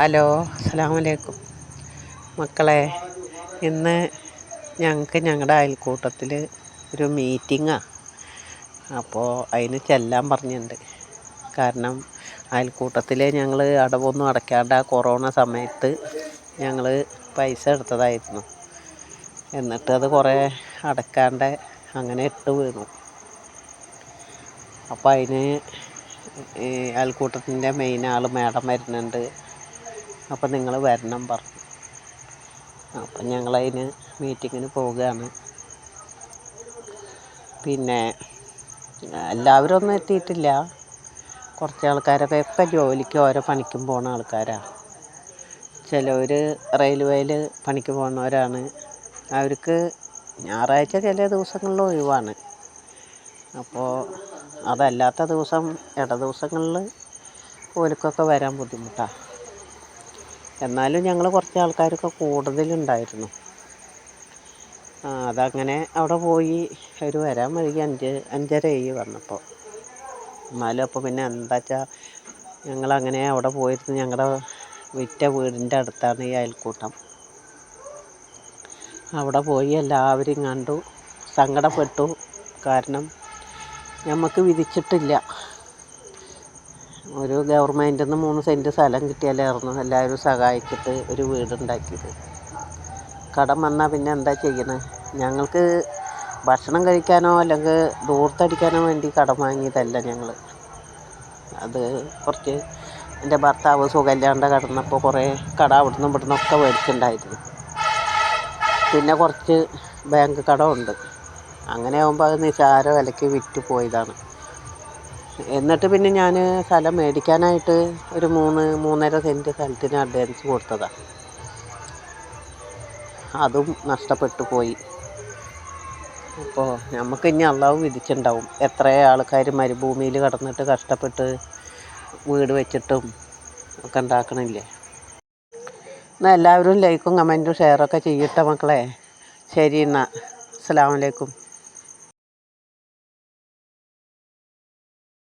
Hello, അസ്സലാമലൈക്കും മക്കളെ. ഇന്ന് ഞങ്ങൾക്ക് ഞങ്ങളുടെ അയൽക്കൂട്ടത്തിൽ ഒരു മീറ്റിങ്ങാണ്. അപ്പോൾ അതിന് ചെല്ലാൻ പറഞ്ഞിട്ടുണ്ട്. കാരണം അയൽക്കൂട്ടത്തിൽ ഞങ്ങൾ അടവൊന്നും അടയ്ക്കാണ്ട് ആ കൊറോണ സമയത്ത് ഞങ്ങൾ പൈസ എടുത്തതായിരുന്നു. എന്നിട്ട് അത് കുറേ അടയ്ക്കാണ്ട് അങ്ങനെ ഇട്ട് വീണു. അപ്പോൾ അതിന് ഈ അയൽക്കൂട്ടത്തിൻ്റെ മെയിൻ ആൾ മേഡം വരുന്നുണ്ട്. അപ്പം നിങ്ങൾ വരണം പറഞ്ഞു. അപ്പം ഞങ്ങളതിന് മീറ്റിങ്ങിന് പോവുകയാണ്. പിന്നെ എല്ലാവരും ഒന്നും എത്തിയിട്ടില്ല. കുറച്ച് ആൾക്കാരൊക്കെ ഇപ്പം ജോലിക്ക് ഓരോ പണിക്കും പോകുന്ന ആൾക്കാരാണ്. ചിലവർ റെയിൽവേയിൽ പണിക്ക് പോകുന്നവരാണ്. അവർക്ക് ഞായറാഴ്ച ചില ദിവസങ്ങളിൽ ഒഴിവാണ്. അപ്പോൾ അതല്ലാത്ത ദിവസം ഇട ദിവസങ്ങളിൽ ഓൽക്കൊക്കെ വരാൻ ബുദ്ധിമുട്ടാണ്. എന്നാലും ഞങ്ങൾ കുറച്ച് ആൾക്കാരൊക്കെ കൂടുതലുണ്ടായിരുന്നു. അതങ്ങനെ അവിടെ പോയി. അവർ വരാൻ വൈകി 5:30 വന്നപ്പോൾ. എന്നാലും അപ്പോൾ പിന്നെ എന്താ വെച്ചാൽ ഞങ്ങളങ്ങനെ അവിടെ പോയിരുന്നു. ഞങ്ങളുടെ വിറ്റ വീടിൻ്റെ അടുത്താണ് ഈ അയൽക്കൂട്ടം. അവിടെ പോയി എല്ലാവരെയും കണ്ടു, സങ്കടപ്പെട്ടു. കാരണം നമുക്ക് വിധിച്ചിട്ടില്ല. ഒരു ഗവൺമെൻറ്റിൽ നിന്ന് 3 സെൻറ്റ് സ്ഥലം കിട്ടിയാലായിരുന്നു എല്ലാവരും സഹായിച്ചിട്ട് ഒരു വീടുണ്ടാക്കിയത്. കടം വന്നാൽ പിന്നെ എന്താ ചെയ്യണത്? ഞങ്ങൾക്ക് ഭക്ഷണം കഴിക്കാനോ അല്ലെങ്കിൽ ദൂർത്തടിക്കാനോ വേണ്ടി കടം വാങ്ങിയതല്ല ഞങ്ങൾ. അത് കുറച്ച് എൻ്റെ ഭർത്താവ് സുഖമില്ലാണ്ട് കിടന്നപ്പോൾ കുറേ കടം അവിടുന്ന് ഇവിടുന്നൊക്കെ മേടിച്ചിട്ടുണ്ടായിരുന്നു. പിന്നെ കുറച്ച് ബാങ്ക് കടമുണ്ട്. അങ്ങനെ ആകുമ്പോൾ അത് നിസാര വിലയ്ക്ക് വിറ്റ് പോയതാണ്. എന്നിട്ട് പിന്നെ ഞാൻ സ്ഥലം മേടിക്കാനായിട്ട് ഒരു 3.5 സെൻറ്റ് സ്ഥലത്തിന് അഡ്വാൻസ് കൊടുത്തതാണ്. അതും നഷ്ടപ്പെട്ടു പോയി. അപ്പോൾ നമുക്ക് ഇനി അള്ളാഹു വിധിച്ചിട്ടുണ്ടാവും. എത്ര ആൾക്കാർ മരുഭൂമിയിൽ കിടന്നിട്ട് കഷ്ടപ്പെട്ട് വീട് വെച്ചിട്ടും ഒക്കെ ഉണ്ടാക്കണില്ലേ. എന്നാൽ എല്ലാവരും ലൈക്കും കമൻറ്റും ഷെയറൊക്കെ ചെയ്യട്ടെ മക്കളെ. ശരി എന്നാൽ, അസ്സലാമു അലൈക്കും.